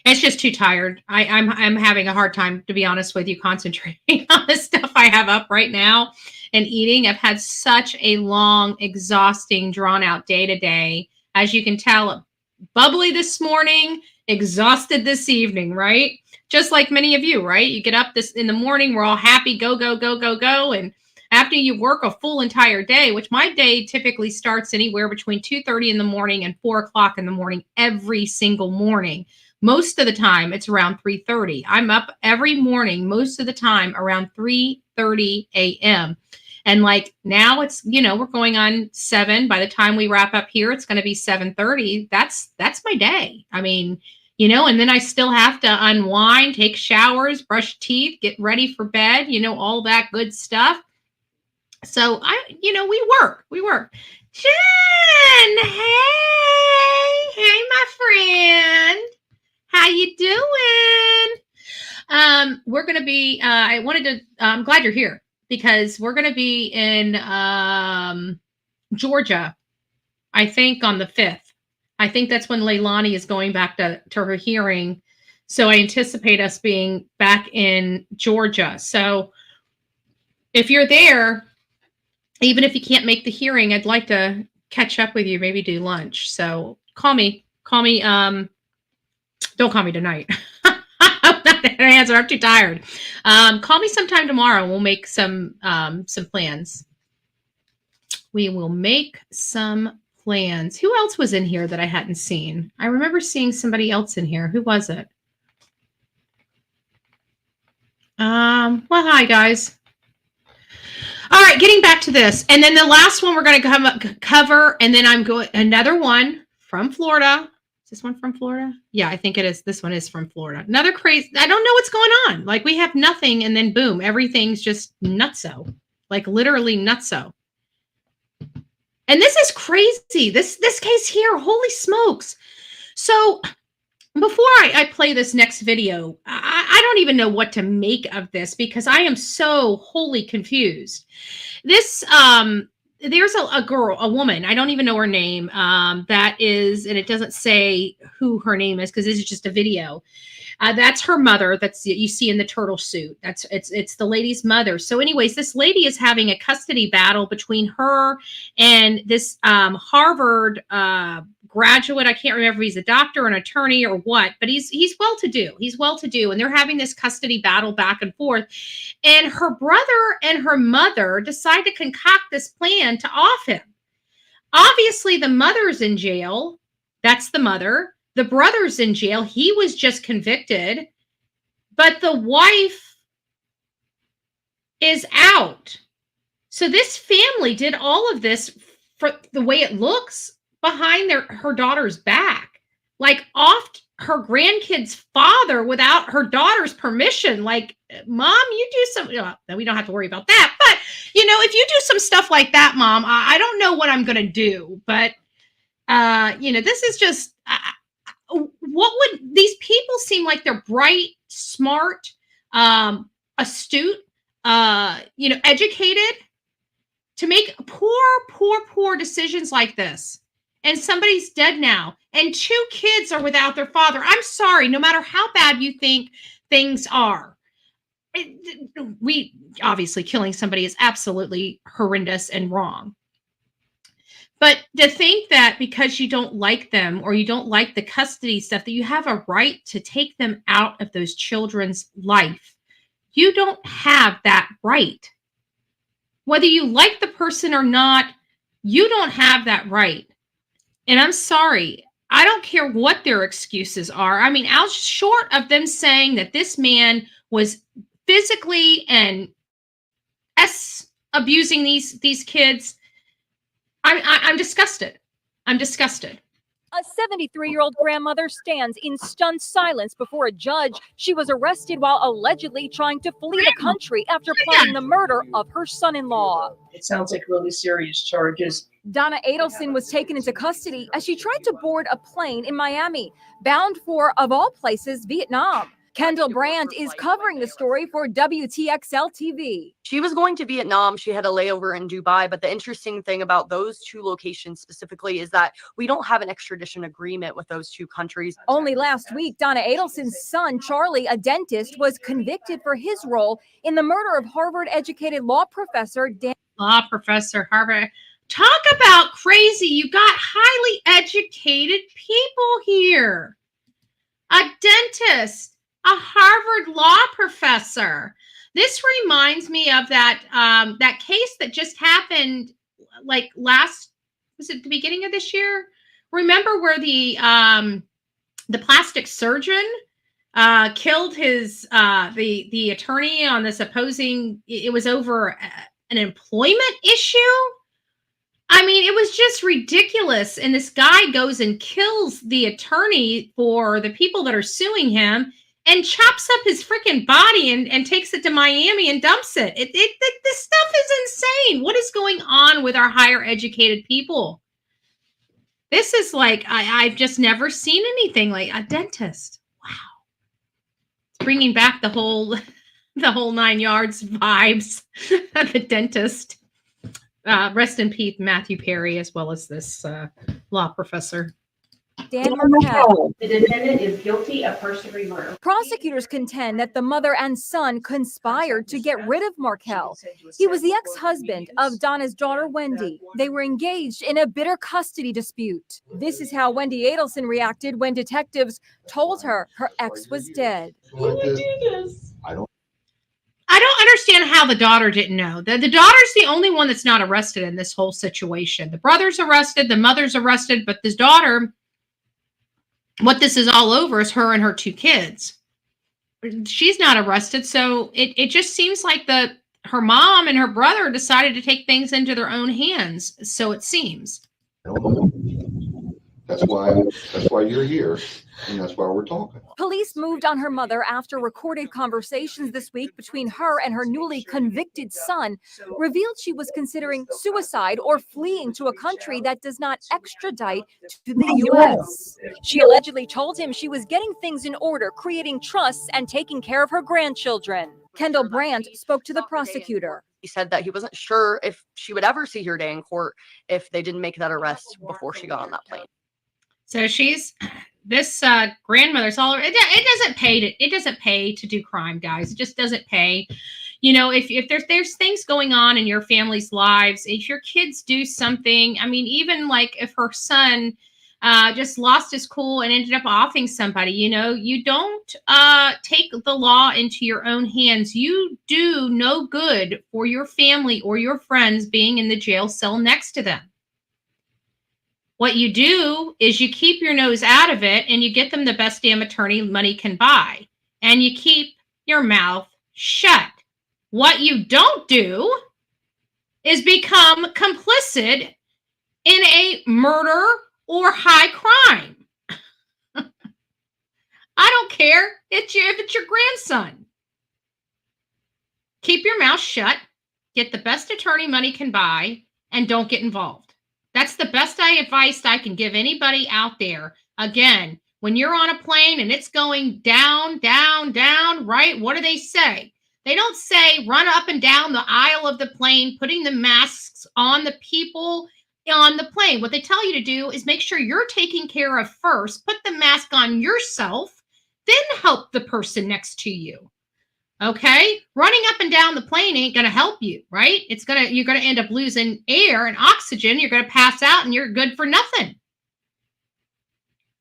It's just too tired. I'm having a hard time, to be honest with you, concentrating on the stuff I have up right now and eating. I've had such a long, exhausting, drawn-out day today. As you can tell, bubbly this morning, exhausted this evening, right? Just like many of you, right? You get up this in the morning, we're all happy, go, go, go, go, go. And after you work a full entire day, which my day typically starts anywhere between 2:30 in the morning and 4 o'clock in the morning every single morning. Most of the time, it's around 3:30. I'm up every morning, most of the time, around 3:30 a.m. And like now it's, you know, we're going on 7. By the time we wrap up here, it's going to be 7:30. That's my day. I mean, you know, and then I still have to unwind, take showers, brush teeth, get ready for bed, you know, all that good stuff. So we work. Jen, hey, my friend. How you doing? We're going to be, I'm glad you're here because we're going to be in Georgia, I think on the 5th. I think that's when Leilani is going back to her hearing. So I anticipate us being back in Georgia. So if you're there, even if you can't make the hearing, I'd like to catch up with you, maybe do lunch. So call me. Don't call me tonight. I'm not going to answer. I'm too tired. Call me sometime tomorrow. We'll make some plans. We will make some plans. Who else was in here that I hadn't seen? I remember seeing somebody else in here. Who was it? Well, hi, guys. All right, getting back to this. And then the last one we're going to cover, and then I'm going another one from Florida. Is this one from Florida? Yeah, I think it is. This one is from Florida. Another crazy. I don't know what's going on. Like we have nothing, and then boom, everything's just nutso. Like literally nutso. And this is crazy. This case here, holy smokes. So before I play this next video, I don't even know what to make of this because I am so wholly confused. This there's a girl, a woman, I don't even know her name, that is, and it doesn't say who her name is because this is just a video. That's her mother. That's you see in the turtle suit. It's the lady's mother. So, anyways, this lady is having a custody battle between her and this Harvard graduate. I can't remember if he's a doctor, an attorney, or what, but he's well to do. He's well to do, and they're having this custody battle back and forth. And her brother and her mother decide to concoct this plan to off him. Obviously, the mother's in jail. That's the mother. The brother's in jail. He was just convicted, but the wife is out. So this family did all of this for the way it looks behind her daughter's back, like off her grandkid's father without her daughter's permission. Like, Mom, you do some, we don't have to worry about that. But, if you do some stuff like that, Mom, I don't know what I'm going to do. But, this is just... what would these people seem like? They're bright, smart, astute, educated, to make poor decisions like this. And somebody's dead now, and 2 kids are without their father. I'm sorry, no matter how bad you think things are, we obviously killing somebody is absolutely horrendous and wrong. But to think that because you don't like them or you don't like the custody stuff, that you have a right to take them out of those children's life. You don't have that right. Whether you like the person or not, you don't have that right. And I'm sorry, I don't care what their excuses are. I mean, out short of them saying that this man was physically and abusing these kids, I'm disgusted. I'm disgusted. A 73-year-old grandmother stands in stunned silence before a judge. She was arrested while allegedly trying to flee the country after planning the murder of her son-in-law. It sounds like really serious charges. Donna Adelson was taken into custody as she tried to board a plane in Miami, bound for, of all places, Vietnam. Kendall Brandt is covering the story for WTXL TV. She was going to Vietnam. She had a layover in Dubai. But the interesting thing about those 2 locations specifically is that we don't have an extradition agreement with those 2 countries. Only last week, Donna Adelson's son, Charlie, a dentist, was convicted for his role in the murder of Harvard-educated law professor Harvard. Talk about crazy. You got highly educated people here. A dentist. A Harvard law professor. This reminds me of that case that just happened, like was it the beginning of this year? Remember where the plastic surgeon killed his the attorney on this opposing? It was over an employment issue. I mean, it was just ridiculous. And this guy goes and kills the attorney for the people that are suing him, and chops up his freaking body and takes it to Miami and dumps it. This stuff is insane. What is going on with our higher educated people? This is like, I've just never seen anything like a dentist. Wow. It's bringing back the whole 9 yards vibes of the dentist. Rest in peace, Matthew Perry, as well as this law professor. Dan Markel. The defendant is guilty of first-degree murder. Prosecutors contend that the mother and son conspired to get rid of Markel. He was the ex-husband of Donna's daughter, Wendy. They were engaged in a bitter custody dispute. This is how Wendy Adelson reacted when detectives told her ex was dead. Who would do this? I don't understand how the daughter didn't know. The daughter's the only one that's not arrested in this whole situation. The brother's arrested, the mother's arrested, but this daughter, what this is all over is her and her 2 kids. She's not arrested, so it just seems like her mom and her brother decided to take things into their own hands, so it seems. That's why you're here, and that's why we're talking. Police moved on her mother after recorded conversations this week between her and her newly convicted son revealed she was considering suicide or fleeing to a country that does not extradite to the U.S. She allegedly told him she was getting things in order, creating trusts, and taking care of her grandchildren. Kendall Brandt spoke to the prosecutor. He said that he wasn't sure if she would ever see her day in court if they didn't make that arrest before she got on that plane. So she's this grandmother's all. It doesn't pay to do crime, guys. It just doesn't pay. You know, if there's things going on in your family's lives, if your kids do something, I mean, even like if her son just lost his cool and ended up offing somebody, you know, you don't take the law into your own hands. You do no good for your family or your friends being in the jail cell next to them. What you do is you keep your nose out of it and you get them the best damn attorney money can buy. And you keep your mouth shut. What you don't do is become complicit in a murder or high crime. I don't care if it's your grandson. Keep your mouth shut, get the best attorney money can buy, and don't get involved. That's the best advice I can give anybody out there. Again, when you're on a plane and it's going down, down, down, right? What do they say? They don't say run up and down the aisle of the plane, putting the masks on the people on the plane. What they tell you to do is make sure you're taken care of first. Put the mask on yourself, then help the person next to you. Okay? Running up and down the plane ain't going to help you, right? You're going to end up losing air and oxygen. You're going to pass out and you're good for nothing.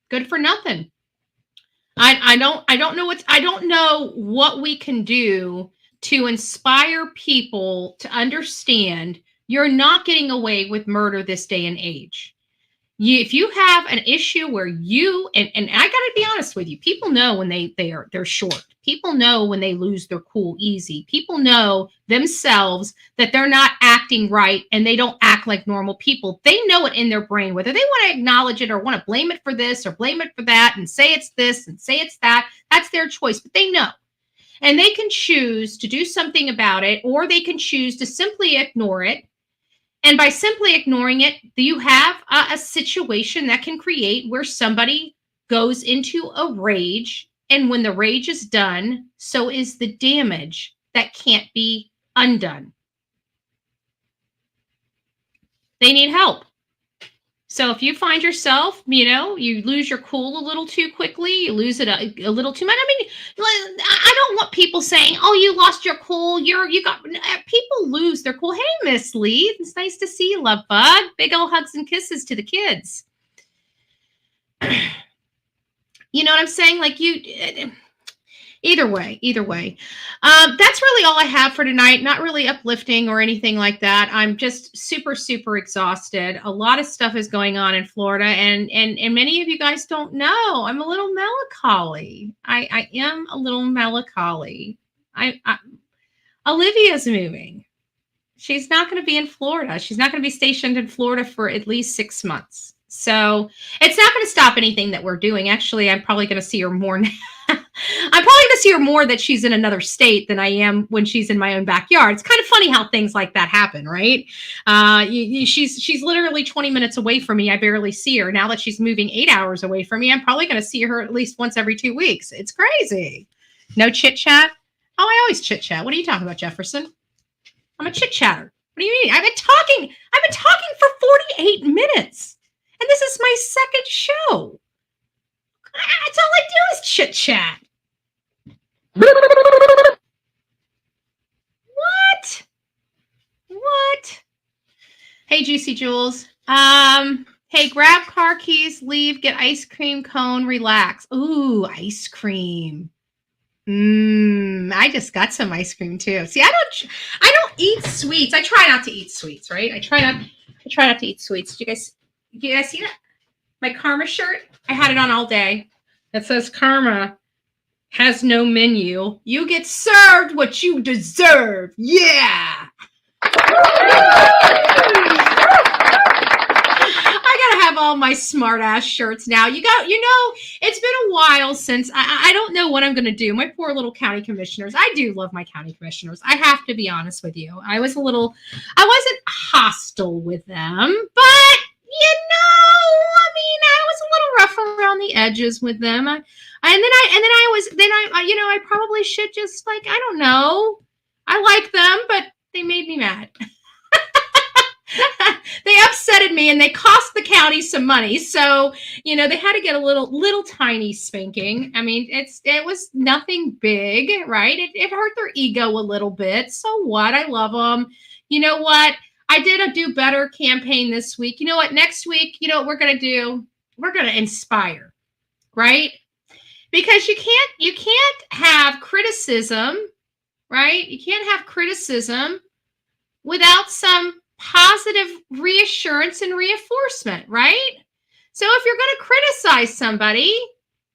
Good for nothing. I don't know what we can do to inspire people to understand you're not getting away with murder this day and age. If you have an issue where you and I got to be honest with you, people know when they're short. People know when they lose their cool easy. People know themselves that they're not acting right and they don't act like normal people. They know it in their brain, whether they want to acknowledge it or want to blame it for this or blame it for that and say it's this and say it's that. That's their choice, but they know. And they can choose to do something about it, or they can choose to simply ignore it. And by simply ignoring it, you have a situation that can create where somebody goes into a rage. And when the rage is done, so is the damage that can't be undone. They need help. So if you find yourself, you lose your cool a little too quickly, you lose it a little too much. I mean, I don't want people saying, "Oh, you lost your cool. People lose their cool." Hey, Miss Lee, it's nice to see you, love bug. Big old hugs and kisses to the kids. You know what I'm saying? Like either way. That's really all I have for tonight. Not really uplifting or anything like that. I'm just super, super exhausted. A lot of stuff is going on in Florida, and many of you guys don't know. I'm a little melancholy. I am a little melancholy. Olivia's moving. She's not going to be in Florida. She's not going to be stationed in Florida for at least 6 months. So it's not going to stop anything that we're doing. Actually, I'm probably going to see her more now. I'm probably going to see her more that she's in another state than I am when she's in my own backyard. It's kind of funny how things like that happen, right? She's literally 20 minutes away from me. I barely see her. Now that she's moving 8 hours away from me, I'm probably going to see her at least once every 2 weeks. It's crazy. No chit chat? Oh, I always chit chat. What are you talking about, Jefferson? I'm a chit chatter. What do you mean? I've been talking for 48 minutes. And this is my second show. That's all I do is chit chat. What? Hey, Juicy Jules. Hey, grab car keys, leave, get ice cream cone, relax. Ooh, ice cream. I just got some ice cream too. See, I don't eat sweets. I try not to eat sweets, right? I try not to eat sweets. Do you guys see that? My Karma shirt? I had it on all day. It says Karma has no menu. You get served what you deserve. Yeah. I gotta have all my smart ass shirts now. It's been a while since I don't know what I'm gonna do. My poor little county commissioners. I do love my county commissioners. I have to be honest with you. I wasn't hostile with them, but I was a little rough around the edges with them. I probably should just like, I don't know. I like them, but they made me mad. They upsetted me and they cost the county some money. So, they had to get a little tiny spanking. I mean, it was nothing big, right? It hurt their ego a little bit. So what? I love them. You know what? I did a Do Better campaign this week. You know what? Next week, you know what we're going to do? We're going to inspire, right? Because you can't have criticism, right? You can't have criticism without some positive reassurance and reinforcement, right? So if you're going to criticize somebody,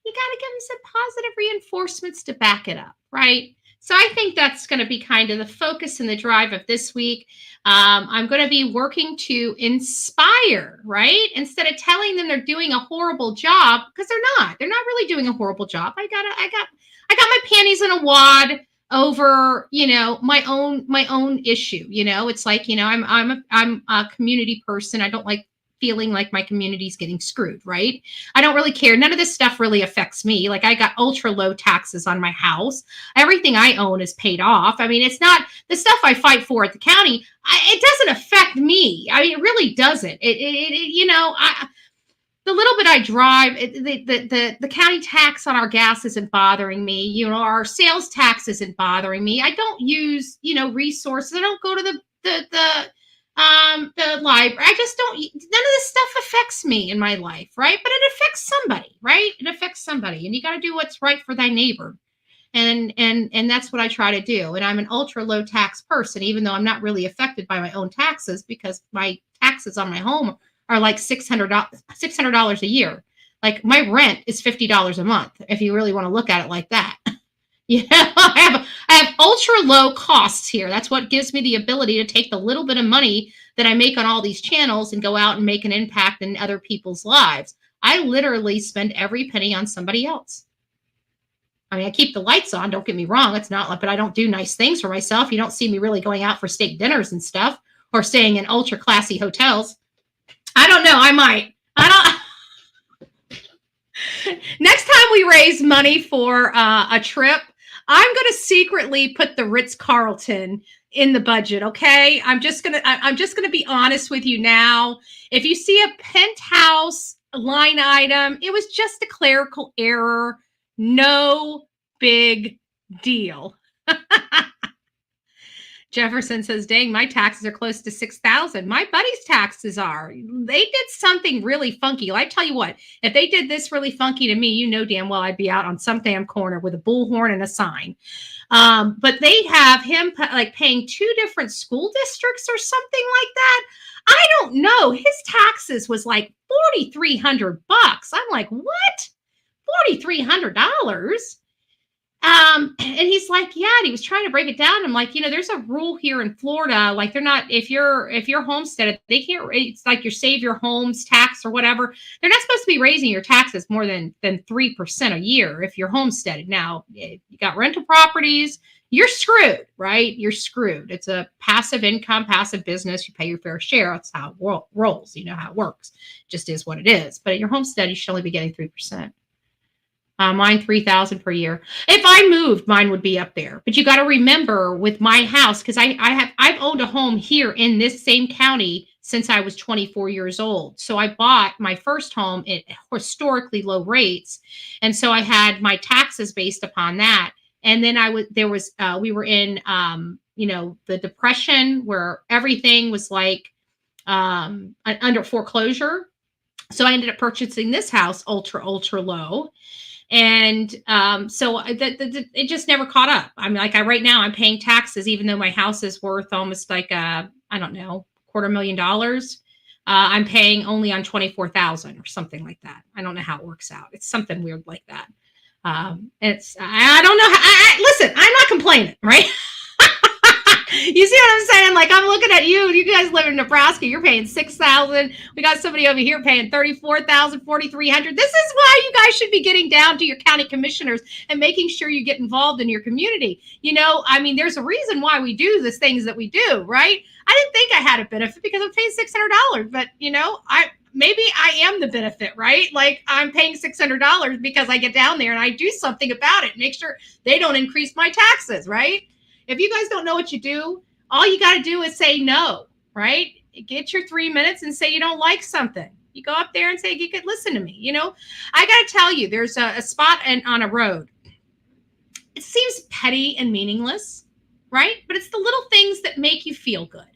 you got to give them some positive reinforcements to back it up, right? So I think that's going to be kind of the focus and the drive of this week. I'm going to be working to inspire, right? Instead of telling them they're doing a horrible job, because they're not. They're not really doing a horrible job. I got my panties in a wad over, my own issue. It's like, I'm a community person. I don't like feeling like my community's getting screwed, right? I don't really care. None of this stuff really affects me. Like, I got ultra low taxes on my house. Everything I own is paid off. I mean, it's not the stuff I fight for at the county. It doesn't affect me. I mean, it really doesn't. The little bit I drive, the county tax on our gas isn't bothering me. Our sales tax isn't bothering me. I don't use, resources. I don't go to the library. I just don't. None of this stuff affects me in my life, right? But it affects somebody, right? It affects somebody, and you got to do what's right for thy neighbor, and that's what I try to do. And I'm an ultra low tax person, even though I'm not really affected by my own taxes, because my taxes on my home are like $600 a year. Like, my rent is $50 a month, if you really want to look at it like that. I have ultra low costs here. That's what gives me the ability to take the little bit of money that I make on all these channels and go out and make an impact in other people's lives. I literally spend every penny on somebody else. I mean, I keep the lights on, don't get me wrong. It's not like, but I don't do nice things for myself. You don't see me really going out for steak dinners and stuff, or staying in ultra classy hotels. I don't know. I might. Next time we raise money for a trip, I'm going to secretly put the Ritz-Carlton in the budget. Okay. I'm just going to be honest with you now. If you see a penthouse line item, it was just a clerical error. No big deal. Jefferson says, dang, my taxes are close to $6,000. My buddy's taxes are. They did something really funky. I tell you what, if they did this really funky to me, damn well I'd be out on some damn corner with a bullhorn and a sign. But they have him like paying 2 different school districts or something like that. I don't know. His taxes was like $4,300. I'm like, what? $4,300? And he's like, yeah, and he was trying to break it down. I'm like, there's a rule here in Florida. Like, they're not, if you're homesteaded, they can't, it's like your save your homes tax or whatever. They're not supposed to be raising your taxes more than 3% a year if you're homesteaded. Now, you got rental properties, you're screwed, right? You're screwed. It's a passive income, passive business. You pay your fair share. That's how it rolls. You know how it works. It just is what it is. But at your homestead, you should only be getting 3%. Mine $3,000 per year. If I moved, mine would be up there. But you got to remember with my house, because I've owned a home here in this same county since I was 24 years old. So I bought my first home at historically low rates, and so I had my taxes based upon that. And then we were in the Depression, where everything was like under foreclosure. So I ended up purchasing this house ultra low. And so it just never caught up. I'm like, right now I'm paying taxes, even though my house is worth almost like $250,000. I'm paying only on $24,000 or something like that. I don't know how it works out. It's something weird like that. I don't know. Listen, I'm not complaining, right? You see what I'm saying? Like, I'm looking at you. You guys live in Nebraska. You're paying $6,000. We got somebody over here paying $34,000, $4,300. This is why you guys should be getting down to your county commissioners and making sure you get involved in your community. There's a reason why we do the things that we do, right? I didn't think I had a benefit because I'm paying $600, but maybe I am the benefit, right? Like I'm paying $600 because I get down there and I do something about it. Make sure they don't increase my taxes, right? If you guys don't know what you do, all you got to do is say no, right? Get your 3 minutes and say you don't like something. You go up there and say, you could listen to me. You know, I got to tell you, there's a spot on a road. It seems petty and meaningless, right? But it's the little things that make you feel good.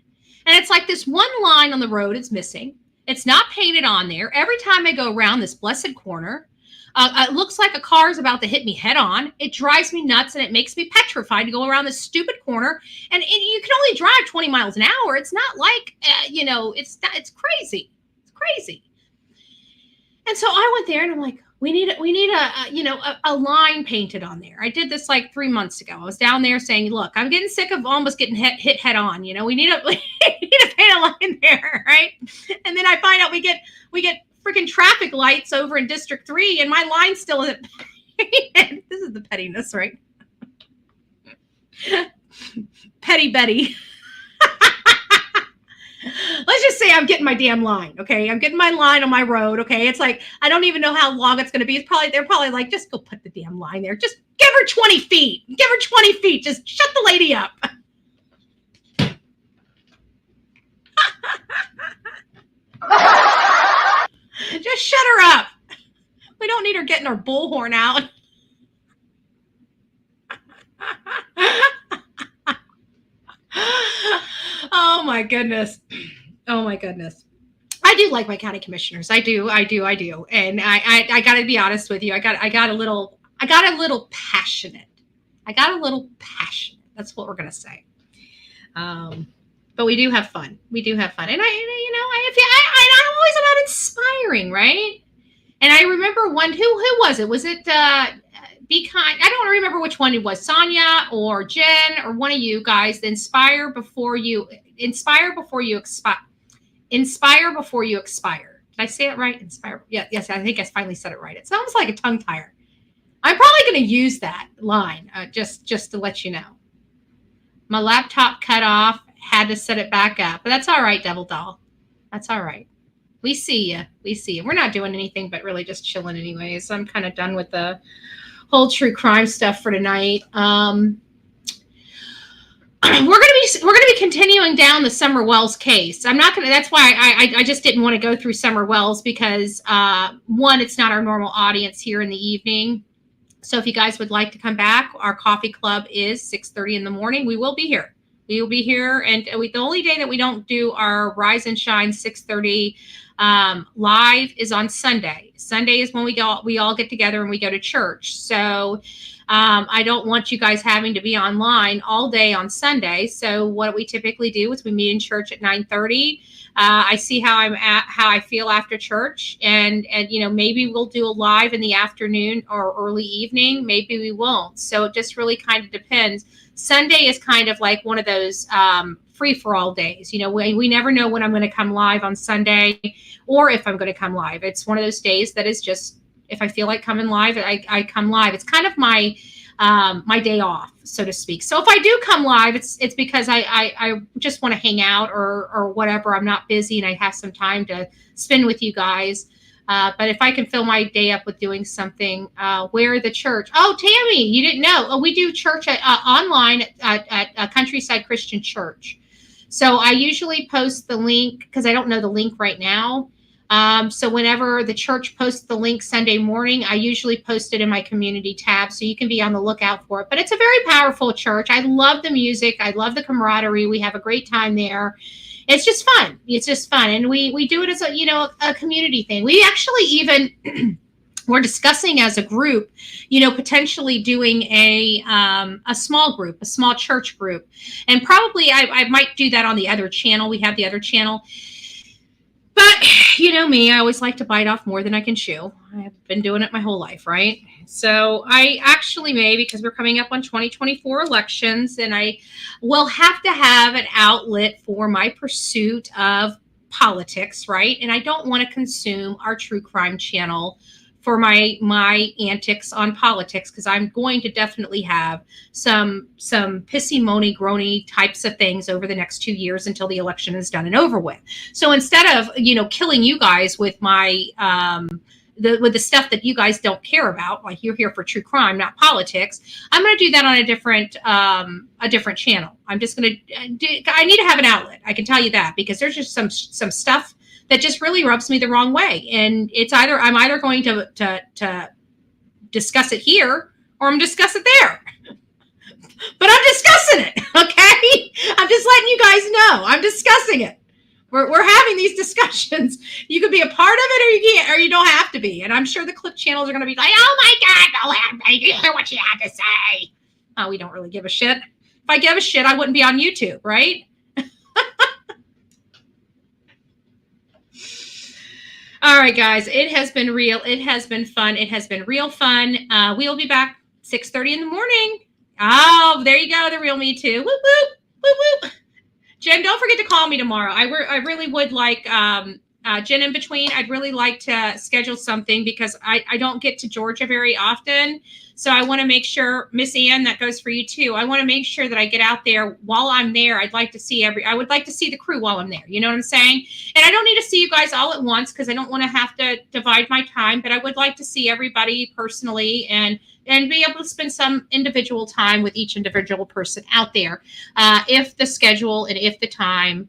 And it's like this one line on the road is missing. It's not painted on there. Every time I go around this blessed corner, it looks like a car is about to hit me head on. It drives me nuts and it makes me petrified to go around this stupid corner. And you can only drive 20 miles an hour. It's not like, it's crazy. It's crazy. And so I went there and I'm like, we need a line painted on there. I did this like 3 months ago. I was down there saying, look, I'm getting sick of almost getting hit head on. You know, we need to paint a line there, right? And then I find out we get freaking traffic lights over in District 3 and my line still isn't painted. This is the pettiness, right? Petty Betty. Let's just say I'm getting my damn line, okay? I'm getting my line on my road, okay? It's like, I don't even know how long it's going to be. They're probably like, just go put the damn line there. Just give her 20 feet. Give her 20 feet. Just shut the lady up. Just shut her up. We don't need her getting her bullhorn out. Oh my goodness. Oh my goodness. I do like my county commissioners. I do. And I got to be honest with you. I got a little passionate. That's what we're going to say. But we do have fun. And I'm always about inspiring, right? And I remember one, who was it? Was it Be Kind? I don't remember which one it was, Sonia or Jen or one of you guys. Inspire before you expire. Did I say it right? Inspire. Yeah, yes, I think I finally said it right. It sounds like a tongue tire. I'm probably going to use that line just to let you know. My laptop cut off, had to set it back up. But that's all right, Devil Doll. That's all right. We see you. We're not doing anything but really just chilling anyways. I'm kind of done with the whole true crime stuff for tonight. We're gonna be continuing down the Summer Wells case. That's why I just didn't want to go through Summer Wells because one, it's not our normal audience here in the evening. So if you guys would like to come back, our coffee club is 6:30 in the morning. We will be here. And the only day that we don't do our Rise and Shine 6:30 live is on Sunday. Sunday is when we all get together and we go to church. So I don't want you guys having to be online all day on Sunday. So what we typically do is we meet in church at 9:30. I see how I feel after church, and maybe we'll do a live in the afternoon or early evening. Maybe we won't. So it just really kind of depends. Sunday is kind of like one of those free-for-all days. We never know when I'm going to come live on Sunday or if I'm going to come live. It's one of those days that is just, if I feel like coming live, I come live. It's kind of my day off, so to speak. So if I do come live, it's because I just want to hang out or whatever. I'm not busy and I have some time to spend with you guys. But if I can fill my day up with doing something, where the church. Oh, Tammy, you didn't know. Oh, we do church online at Countryside Christian Church. So I usually post the link because I don't know the link right now. So whenever the church posts the link Sunday morning, I usually post it in my community tab. So you can be on the lookout for it. But it's a very powerful church. I love the music. I love the camaraderie. We have a great time there. It's just fun. And we do it as a community thing. We actually even we're discussing as a group, potentially doing a small group, a small church group. And probably I might do that on the other channel. We have the other channel. But me, I always like to bite off more than I can chew. I've been doing it my whole life, right? So I actually may, because we're coming up on 2024 elections, and I will have to have an outlet for my pursuit of politics, right? And I don't want to consume our true crime channel for my antics on politics, because I'm going to definitely have some pissy moany groany types of things over the next 2 years until the election is done and over with. So instead of killing you guys with my with the stuff that you guys don't care about, like you're here for true crime, not politics, I'm going to do that on a different channel. I'm just going to I need to have an outlet. I can tell you that, because there's just some stuff that just really rubs me the wrong way. And it's I'm either going to discuss it here or I'm discuss it there. But I'm discussing it, okay? I'm just letting you guys know. I'm discussing it. We're having these discussions. You could be a part of it, or you can't, or you don't have to be. And I'm sure the clip channels are going to be like, "Oh my God, I didn't hear what you had to say." Oh, we don't really give a shit. If I give a shit, I wouldn't be on YouTube, right? All right, guys. It has been real. It has been fun. It has been real fun. We'll be back 6:30 in the morning. Oh, there you go. The real me too. Whoop, whoop, whoop, whoop. Jen, don't forget to call me tomorrow. I really would like, Jen in between, I'd really like to schedule something, because I don't get to Georgia very often. So I want to make sure, Miss Ann, that goes for you too. I want to make sure that I get out there while I'm there. I would like to see the crew while I'm there. You know what I'm saying? And I don't need to see you guys all at once, because I don't want to have to divide my time, but I would like to see everybody personally and be able to spend some individual time with each individual person out there, if the schedule and if the time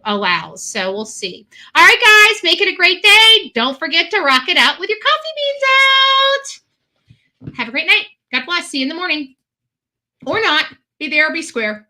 allows. So we'll see. All right, guys, make it a great day. Don't forget to rock it out with your coffee beans out. Have a great night. God bless. See you in the morning. Or not. Be there or be square.